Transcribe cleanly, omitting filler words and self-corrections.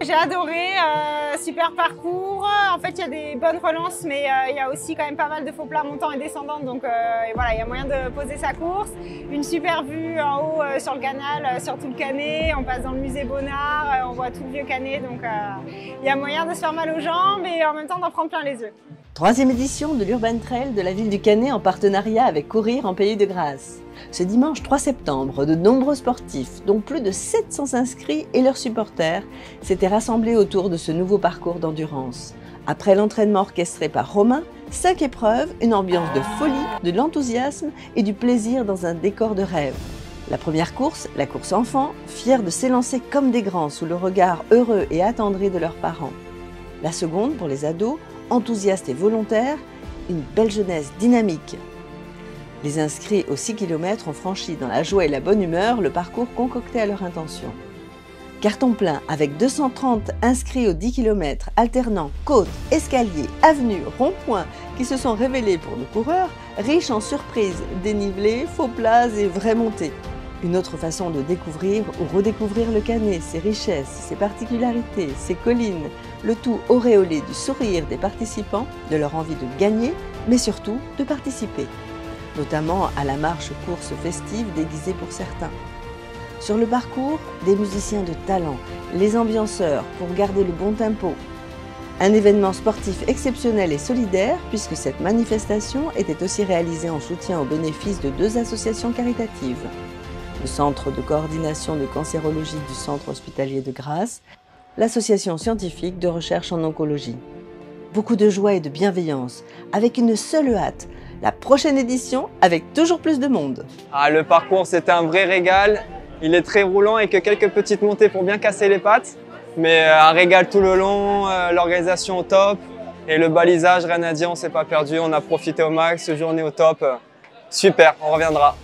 J'ai adoré, super parcours. En fait, il y a des bonnes relances, mais il y a aussi quand même pas mal de faux plats montants et descendants. Donc et voilà, il y a moyen de poser sa course. Une super vue en haut sur le canal, sur tout le Canet. On passe dans le musée Bonnard, on voit tout le vieux Canet. Donc il y a moyen de se faire mal aux jambes et en même temps d'en prendre plein les yeux. Troisième édition de l'Urban Trail de la ville du Canet en partenariat avec Courir en Pays de Grâce. Ce dimanche 3 septembre, de nombreux sportifs, dont plus de 700 inscrits et leurs supporters, s'étaient rassemblés autour de ce nouveau parcours d'endurance. Après l'entraînement orchestré par Romain, 5 épreuves, une ambiance de folie, de l'enthousiasme et du plaisir dans un décor de rêve. La première course, la course enfant, fière de s'élancer comme des grands sous le regard heureux et attendri de leurs parents. La seconde, pour les ados, enthousiastes et volontaires, une belle jeunesse dynamique. Les inscrits aux 6 km ont franchi dans la joie et la bonne humeur le parcours concocté à leur intention. Carton plein avec 230 inscrits aux 10 km, alternant côtes, escaliers, avenues, ronds-points qui se sont révélés pour nos coureurs, riches en surprises, dénivelés, faux plats et vraies montées. Une autre façon de découvrir ou redécouvrir le Canet, ses richesses, ses particularités, ses collines, le tout auréolé du sourire des participants, de leur envie de gagner, mais surtout de participer, notamment à la marche course festive déguisée pour certains. Sur le parcours, des musiciens de talent, les ambianceurs pour garder le bon tempo. Un événement sportif exceptionnel et solidaire puisque cette manifestation était aussi réalisée en soutien aux bénéfices de 2 associations caritatives. Le Centre de coordination de cancérologie du Centre hospitalier de Grasse, l'association scientifique de recherche en oncologie. Beaucoup de joie et de bienveillance, avec une seule hâte, la prochaine édition avec toujours plus de monde. Le parcours, c'était un vrai régal. Il est très roulant et que quelques petites montées pour bien casser les pattes. Mais un régal tout le long, l'organisation au top. Et le balisage, rien à dire, on ne s'est pas perdu. On a profité au max, journée au top. Super, on reviendra.